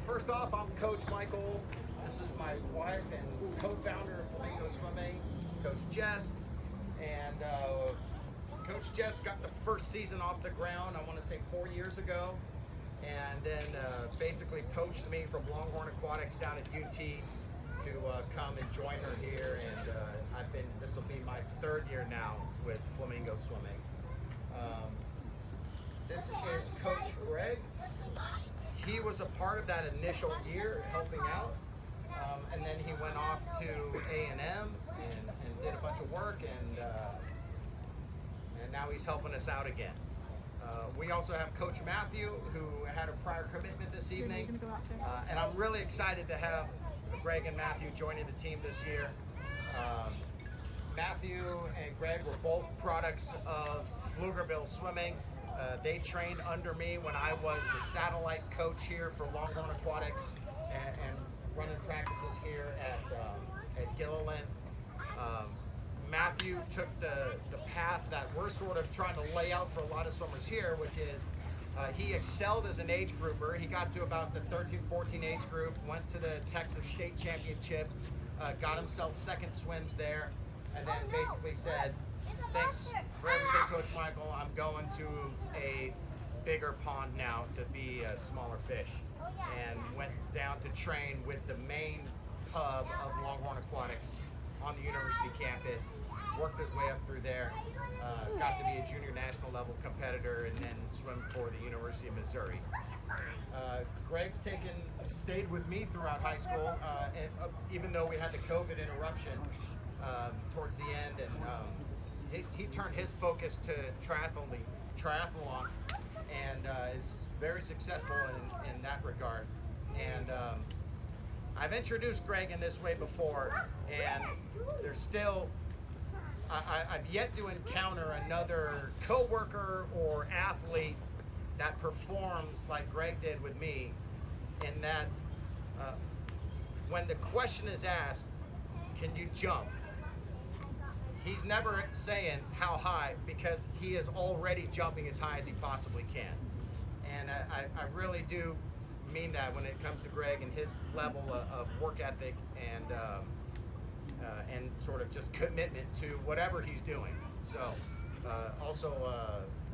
First off, I'm Coach Michael. This is my wife and co-founder of Flamingo Swimming, Coach Jess. And Coach Jess got the first season off the ground, I want to say 4 years ago. And then basically poached me from Longhorn Aquatics down at UT to come and join her here. And this will be my third year now with Flamingo Swimming. This is Coach Greg. He was a part of that initial year helping out, and then he went off to A&M and did a bunch of work, and now he's helping us out again. We also have Coach Matthew, who had a prior commitment this evening, and I'm really excited to have Greg and Matthew joining the team this year. Matthew and Greg were both products of Pflugerville Swimming. They trained under me when I was the satellite coach here for Longhorn Aquatics and running practices here at Gilliland. Matthew took the path that we're sort of trying to lay out for a lot of swimmers here, which is he excelled as an age grouper. He got to about the 13-14 age group, went to the Texas State Championships, got himself second swims there, and then basically said, "Thanks for everything, Coach Michael. I'm going to a bigger pond now to be a smaller fish." And went down to train with the main hub of Longhorn Aquatics on the university campus. Worked his way up through there. Got to be a junior national level competitor and then swim for the University of Missouri. Greg's stayed with me throughout high school, and, even though we had the COVID interruption towards the end, and he turned his focus to triathlon and is very successful in that regard. And I've introduced Greg in this way before, and there's still, I've yet to encounter another coworker or athlete that performs like Greg did with me, in that when the question is asked, "Can you jump?" He's never saying how high, because he is already jumping as high as he possibly can. And I really do mean that when it comes to Greg and his level of work ethic and sort of just commitment to whatever he's doing. So also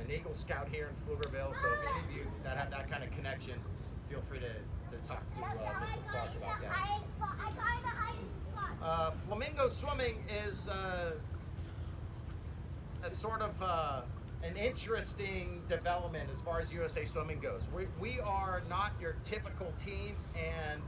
an Eagle Scout here in Pflugerville. So if any of you that have that kind of connection, feel free to talk to Mr. Clark about that. Flamingo Swimming is a sort of an interesting development as far as USA Swimming goes. We are not your typical team, and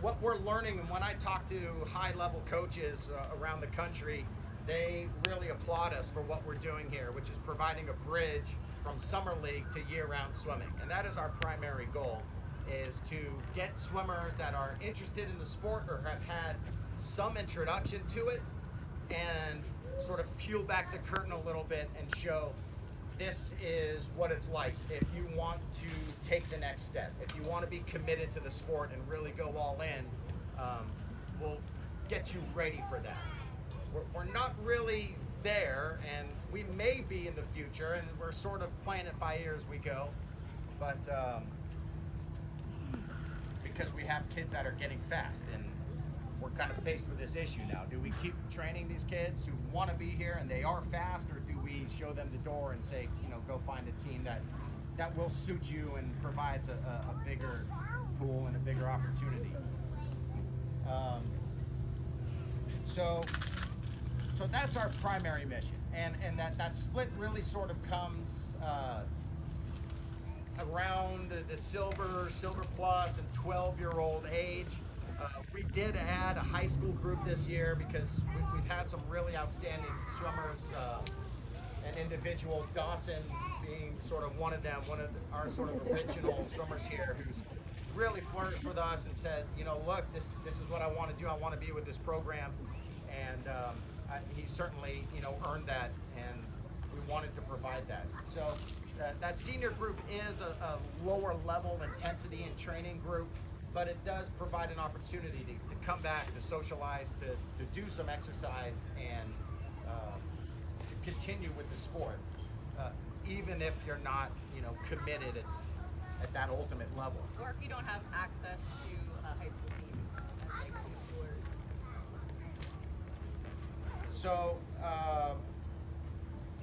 what we're learning, and when I talk to high-level coaches around the country, they really applaud us for what we're doing here, which is providing a bridge from summer league to year-round swimming. And that is our primary goal, is to get swimmers that are interested in the sport or have had some introduction to it, and sort of peel back the curtain a little bit and show this is what it's like if you want to take the next step. If you want to be committed to the sport and really go all in, we'll get you ready for that. We're not really there, and we may be in the future, and we're sort of playing it by ear as we go, but because we have kids that are getting fast, and we're kind of faced with this issue now. Do we keep training these kids who want to be here and they are fast, or do we show them the door and say, go find a team that will suit you and provides a bigger pool and a bigger opportunity? So that's our primary mission, and that split really sort of comes around the silver plus and 12-year-old age. We did add a high school group this year because we've had some really outstanding swimmers, an individual, Dawson being sort of one of them, our sort of original swimmers here, who's really flourished with us and said, look, this is what I want to do. I want to be with this program. And he certainly, earned that, and we wanted to provide that. So that senior group is a lower level intensity and training group, but it does provide an opportunity to come back, to socialize, to do some exercise, and to continue with the sport, even if you're not, committed at that ultimate level. Or if you don't have access to a high school team as like homeschoolers. So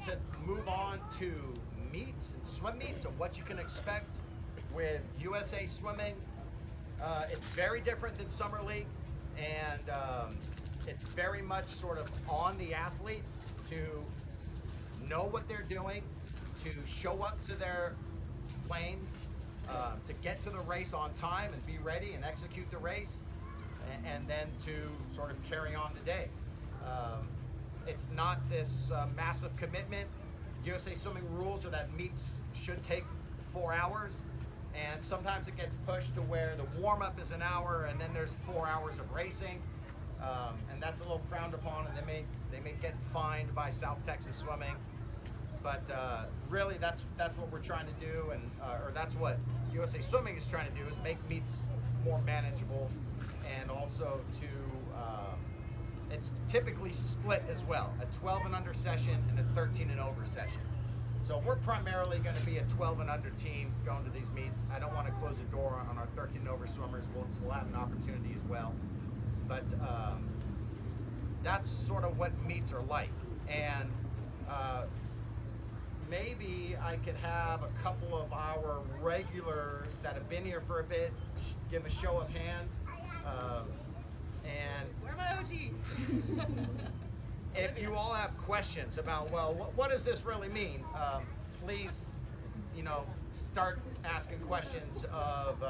to move on to meets and swim meets and what you can expect with USA Swimming, it's very different than Summer League, and it's very much sort of on the athlete to know what they're doing, to show up to their planes, to get to the race on time and be ready and execute the race, and then to sort of carry on the day. It's not this massive commitment. USA Swimming rules are that meets should take 4 hours, and sometimes it gets pushed to where the warm-up is an hour and then there's 4 hours of racing, and that's a little frowned upon, and they may get fined by South Texas Swimming. But really, that's what we're trying to do, and or that's what USA Swimming is trying to do, is make meets more manageable, and also to it's typically split as well, a 12 and under session and a 13 and over session. So we're primarily going to be a 12 and under team going to these meets. I don't want to close the door on our 13 and over swimmers. We'll have an opportunity as well, but that's sort of what meets are like. And maybe I could have a couple of our regulars that have been here for a bit give a show of hands. And Where are my OGs? if you all have questions about, well, what does this really mean? Please, start asking questions of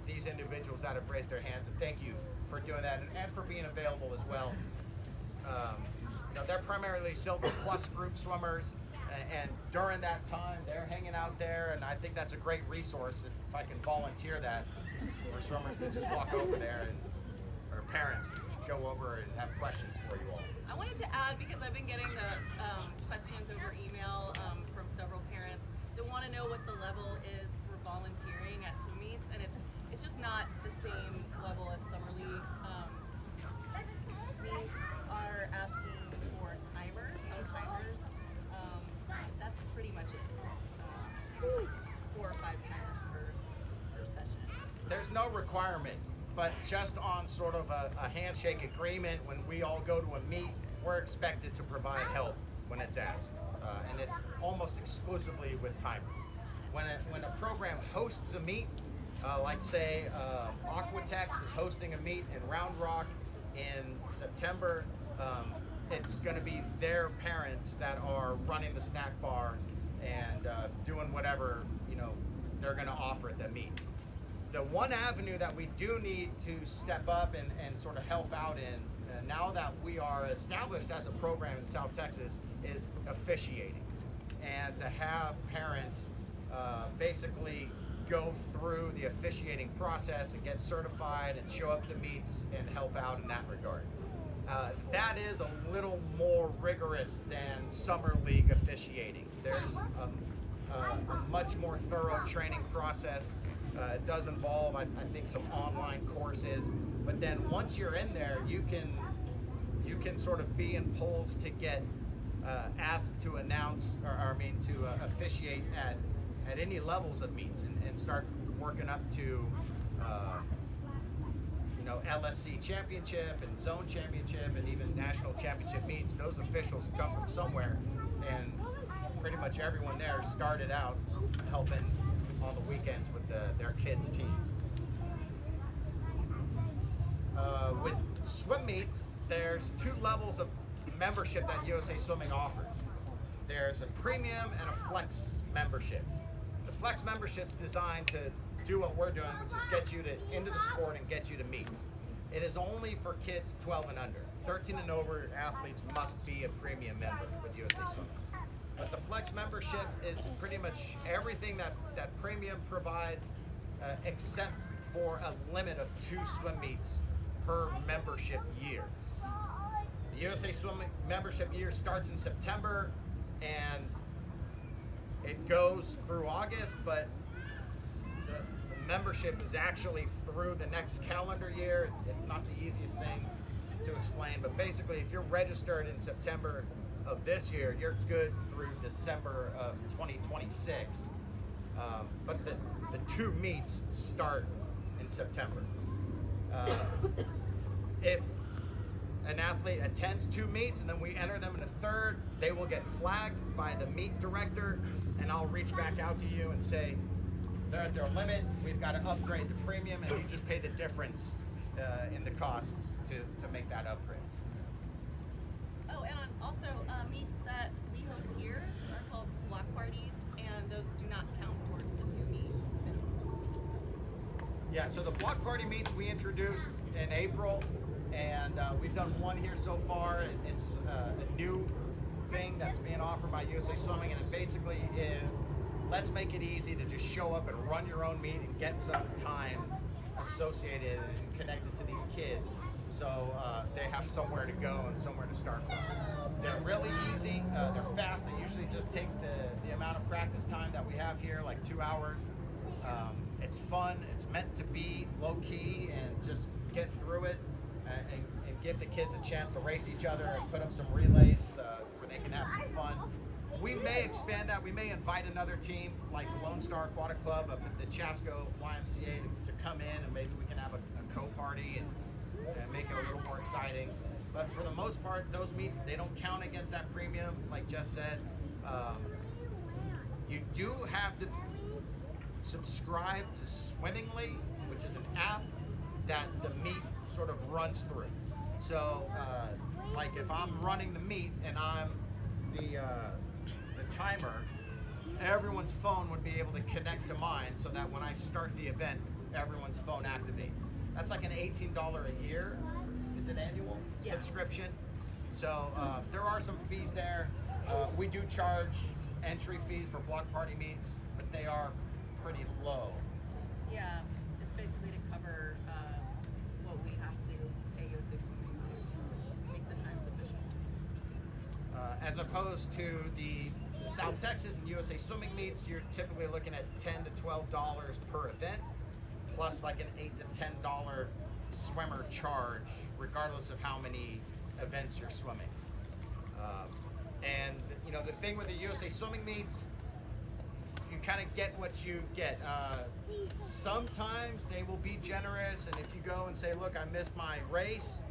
these individuals that have raised their hands. And thank you for doing that, and for being available as well. They're primarily Silver Plus group swimmers, and during that time, they're hanging out there, and I think that's a great resource if I can volunteer that for swimmers to just walk over there, or parents go over and have questions for you all. I wanted to add, because I've been getting the questions over email from several parents that want to know what the level is for volunteering at swim meets, and it's just not the same level as Summer League. We are asking for timers, some timers. That's pretty much it. 4 or 5 timers per session. There's no requirement, but just on sort of a handshake agreement, when we all go to a meet, we're expected to provide help when it's asked. And it's almost exclusively with timers. When a program hosts a meet, like say Aquatex is hosting a meet in Round Rock in September, it's going to be their parents that are running the snack bar and doing whatever they're going to offer at the meet. The one avenue that we do need to step up and sort of help out in, now that we are established as a program in South Texas, is officiating. And to have parents basically go through the officiating process and get certified and show up to meets and help out in that regard. That is a little more rigorous than Summer League officiating. There's a much more thorough training process. It does involve, I think, some online courses, but then once you're in there, you can sort of be in polls to get asked to announce, to officiate at any levels of meets, and start working up to LSC championship and zone championship and even national championship meets. Those officials come from somewhere, and pretty much everyone there started out helping on the weekends with their kids' teams. With swim meets, there's 2 levels of membership that USA Swimming offers. There's a premium and a flex membership. The flex membership is designed to do what we're doing, which is get you into the sport and get you to meets. It is only for kids 12 and under. 13 and over athletes must be a premium member with USA Swimming. But the flex membership is pretty much everything that premium provides, except for a limit of 2 swim meets per membership year. The USA Swimming membership year starts in September and it goes through August, but the membership is actually through the next calendar year. It's not the easiest thing to explain, but basically if you're registered in September of this year, you're good through December of 2026. But the 2 meets start in September. If an athlete attends 2 meets and then we enter them in a third, they will get flagged by the meet director, and I'll reach back out to you and say they're at their limit, we've got to upgrade the premium, and you just pay the difference in the cost to make that upgrade. Oh, and also meets that we host here are called block parties, and those do not count towards the 2 meets minimum. Yeah, so the block party meets we introduced in April, and we've done one here so far. It's a new thing that's being offered by USA Swimming, and it basically is, let's make it easy to just show up and run your own meet and get some times associated and connected to these kids, so they have somewhere to go and somewhere to start from. They're really easy, they're fast, they usually just take the amount of practice time that we have here, like 2 hours. It's fun, it's meant to be low-key and just get through it and give the kids a chance to race each other and put up some relays where they can have some fun. We may expand that. We may invite another team like Lone Star Aquatic Club up at the Chasco YMCA to come in, and maybe we can have a co-party and make it a little more exciting. But for the most part, those meets, they don't count against that premium, like Jess said. You do have to subscribe to Swimmingly, which is an app that the meet sort of runs through. So, like if I'm running the meet and I'm the timer, everyone's phone would be able to connect to mine, so that when I start the event, everyone's phone activates. That's like an $18 a year. Is it annual subscription? So there are some fees there. We do charge entry fees for block party meets, but they are pretty low. Yeah, it's basically to cover what we have to pay USA Swimming to make the time sufficient. As opposed to the South Texas and USA Swimming meets, you're typically looking at $10 to $12 per event, plus like an $8 to $10 swimmer charge, regardless of how many events you're swimming. And you know, the thing with the USA Swimming meets, you kind of get what you get. Sometimes they will be generous, and if you go and say, look, I missed my race,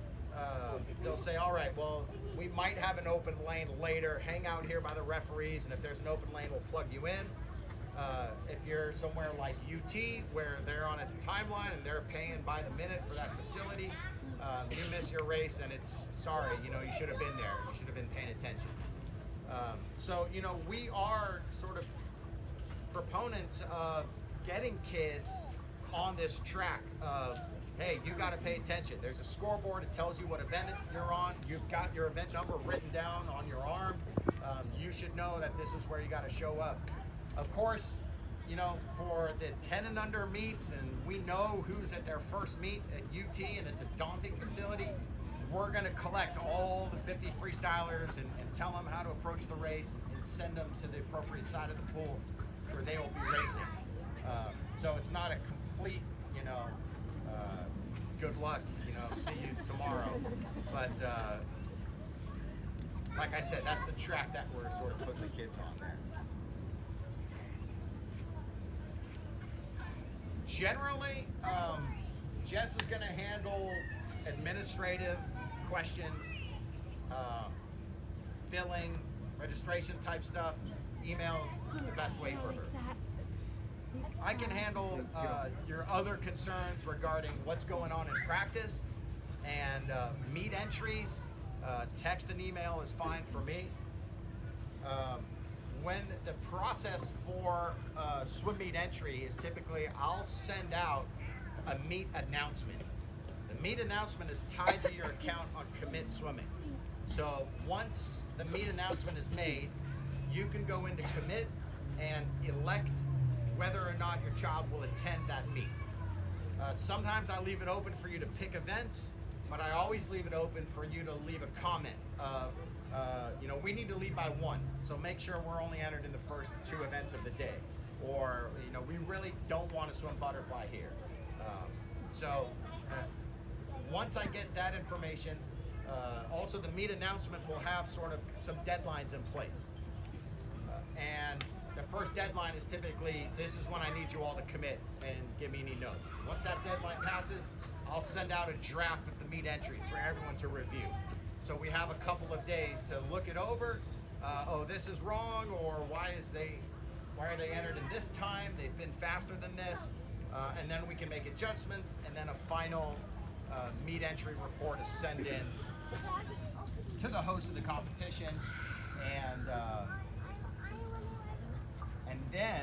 they'll say, all right, well, we might have an open lane later, hang out here by the referees, and if there's an open lane, we'll plug you in. If you're somewhere like UT, where they're on a timeline and they're paying by the minute for that facility, you miss your race and it's sorry, you know, you should have been there, you should have been paying attention. So, you know, we are sort of proponents of getting kids on this track of, hey, you got to pay attention. There's a scoreboard. It tells you what event you're on. You've got your event number written down on your arm. You should know that this is where you got to show up. Of course, you know, for the 10 and under meets, and we know who's at their first meet at UT, and it's a daunting facility, we're going to collect all the 50 freestylers and tell them how to approach the race and send them to the appropriate side of the pool where they will be racing. So it's not a complete, you know, good luck, you know, see you tomorrow. But like I said, that's the track that we're sort of putting the kids on there. Generally, Jess is going to handle administrative questions, billing, registration type stuff. Emails is the best way for her. I can handle your other concerns regarding what's going on in practice and meet entries. Text and email is fine for me. When the process for swim meet entry is typically, I'll send out a meet announcement. The meet announcement is tied to your account on Commit Swimming. So once the meet announcement is made, you can go into Commit and elect whether or not your child will attend that meet. Sometimes I leave it open for you to pick events, but I always leave it open for you to leave a comment of, you know, we need to lead by 1, so make sure we're only entered in the first 2 events of the day. Or, you know, we really don't want to swim butterfly here. Once I get that information, also the meet announcement will have sort of some deadlines in place. And the first deadline is typically, this is when I need you all to commit and give me any notes. Once that deadline passes, I'll send out a draft of the meet entries for everyone to review. So we have a couple of days to look it over. Oh, this is wrong, or why are they entered in this time? They've been faster than this. And then we can make adjustments, and then a final meet entry report is sent in to the host of the competition, and then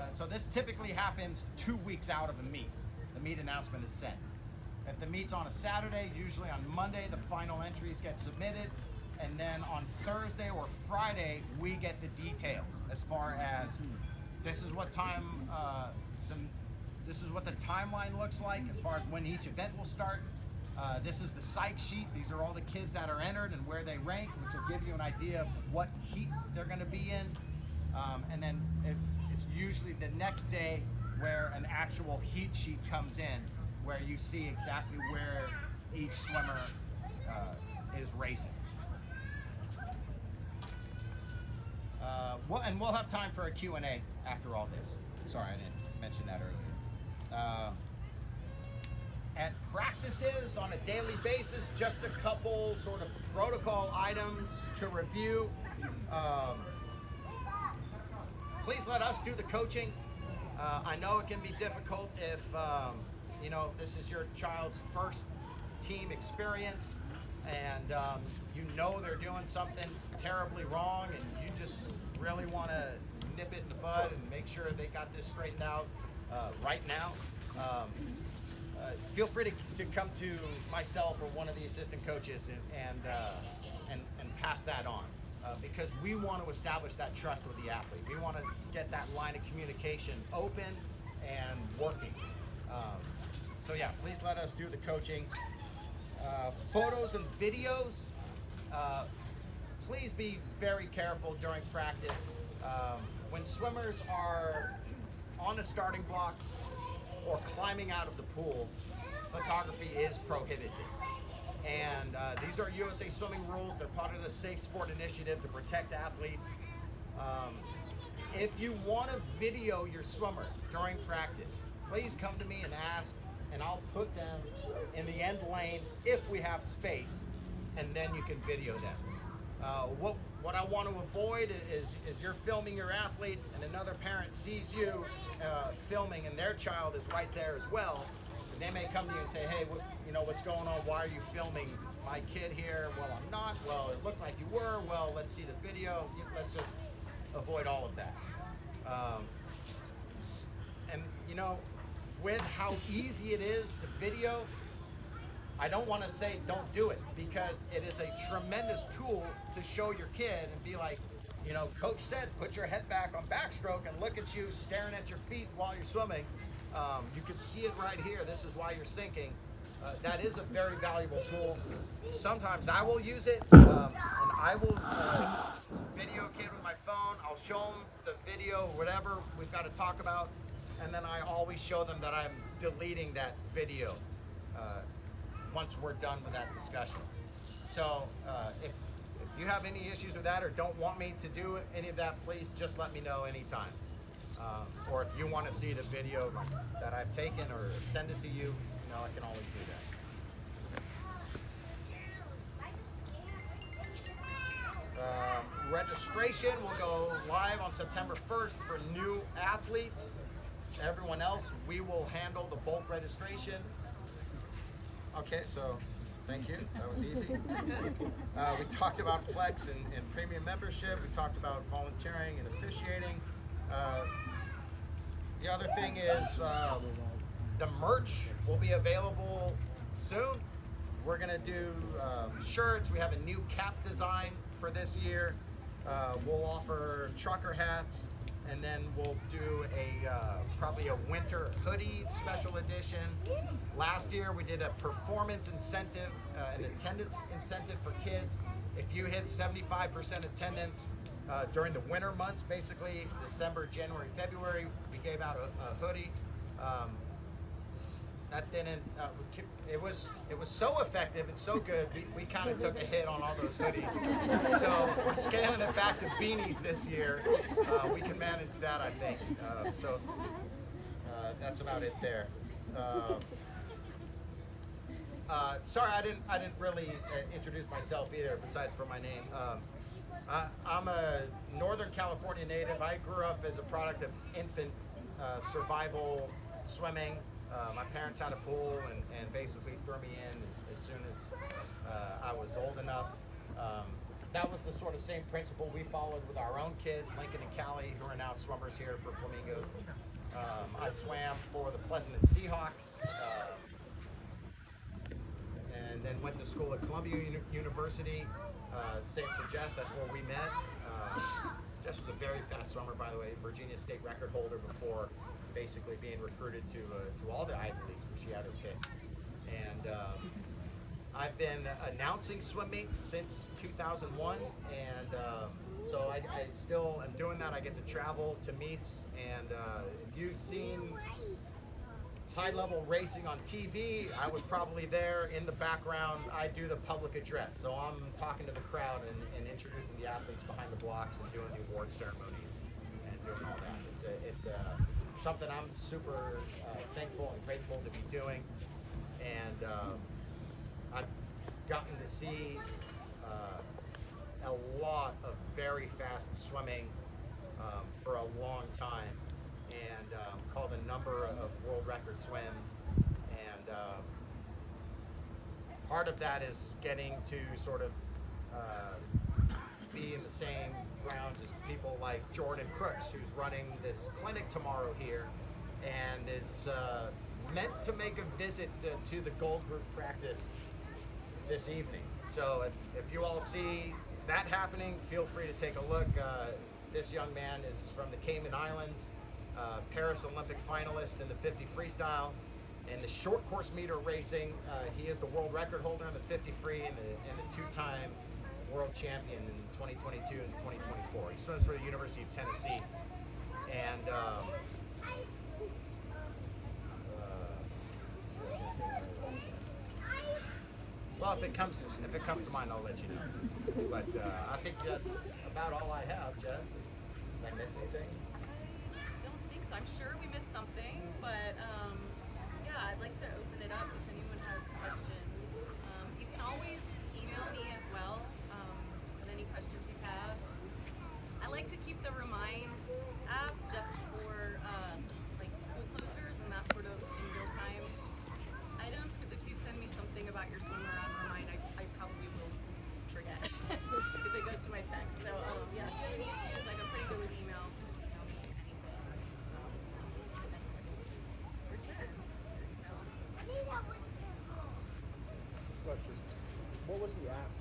so this typically happens 2 weeks out of a meet. The meet announcement is sent. If the meet's on a Saturday, usually on Monday the final entries get submitted, and then on Thursday or Friday we get the details as far as this is what time this is what the timeline looks like as far as when each event will start. This is the psych sheet. These are all the kids that are entered and where they rank, which will give you an idea of what heat they're going to be in. And then it's usually the next day where an actual heat sheet comes in, where you see exactly where each swimmer is racing. And we'll have time for a Q&A after all this. Sorry, I didn't mention that earlier. At practices on a daily basis, just a couple sort of protocol items to review. Please let us do the coaching. I know it can be difficult if this is your child's first team experience, and they're doing something terribly wrong, and you just really want to nip it in the bud and make sure they got this straightened out right now. Feel free to come to myself or one of the assistant coaches and pass that on, because we want to establish that trust with the athlete. We want to get that line of communication open and working. So yeah, please let us do the coaching. Photos and videos. Please be very careful during practice. When swimmers are on the starting blocks or climbing out of the pool, photography is prohibited. And these are USA Swimming rules. They're part of the Safe Sport Initiative to protect athletes. If you want to video your swimmer during practice, please come to me and ask, and I'll put them in the end lane if we have space, and then you can video them. What I want to avoid is you're filming your athlete and another parent sees you filming and their child is right there as well. And they may come to you and say, hey, what's going on? Why are you filming my kid here? Well, I'm not. Well, it looked like you were. Well, let's see the video. Let's just avoid all of that. With how easy it is to video, I don't want to say don't do it, because it is a tremendous tool to show your kid and be like, coach said, put your head back on backstroke and look at you staring at your feet while you're swimming. You can see it right here. This is why you're sinking. That is a very valuable tool. Sometimes I will use it, and I will video a kid with my phone. I'll show them the video, whatever we've got to talk about, and then I always show them that I'm deleting that video once we're done with that discussion. So if you have any issues with that or don't want me to do any of that, please just let me know anytime. Or if you want to see the video that I've taken or send it to you, I can always do that. Registration will go live on September 1st for new athletes. Everyone else, we will handle the bulk registration. Okay, so thank you. That was easy. We talked about flex and premium membership. We talked about volunteering and officiating. The other thing is the merch will be available soon. We're gonna do shirts. We have a new cap design for this year. We'll offer trucker hats, and then we'll do probably a winter hoodie special edition. Last year we did a performance incentive, an attendance incentive for kids. If you hit 75% attendance during the winter months, basically December, January, February, we gave out a hoodie. that didn't. It was so effective and so good. We kind of took a hit on all those hoodies. So we're scaling it back to beanies this year. We can manage that, I think. That's about it there. Sorry, I didn't really introduce myself either, besides for my name. I'm a Northern California native. I grew up as a product of infant survival swimming. My parents had a pool and basically threw me in as soon as I was old enough. That was the sort of same principle we followed with our own kids, Lincoln and Callie, who are now swimmers here for Flamingos. I swam for the Pleasanton Seahawks. And then went to school at Columbia University. Same for Jess, that's where we met. Jess was a very fast swimmer, by the way, Virginia State record holder before basically being recruited to all the Ivy Leagues where she had her pick. And I've been announcing swim meets since 2001, and so I still am doing that. I get to travel to meets, and if you've seen high-level racing on TV, I was probably there in the background. I do the public address, so I'm talking to the crowd and introducing the athletes behind the blocks and doing the award ceremonies and doing all that. It's something I'm super thankful and grateful to be doing, and I've gotten to see a lot of very fast swimming for a long time, and called a number of world record swims, and part of that is getting to sort of be in the same grounds as people like Jordan Crooks, who's running this clinic tomorrow here and is meant to make a visit to the Gold Group practice this evening. So if you all see that happening, feel free to take a look. This young man is from the Cayman Islands, Paris Olympic finalist in the 50 freestyle. In the short course meter racing, he is the world record holder in the 50 free and the two-time world champion in 2022 and 2024. He swims for the University of Tennessee. And well, if it comes to mind, I'll let you know. But I think that's about all I have, Jess. Did I miss anything? I don't think so. I'm sure we missed something, but yeah, I'd like to open it up if anyone has questions. You can always email me as well with any questions you have. I like to keep the Remind app just for like pool closures and that sort of in real time items, because if you send me something about your swimmer on Remind, I probably will forget because it goes to my text. So yeah, it's like I'm pretty good with emails. So just email me anything. For sure. Question. What was the app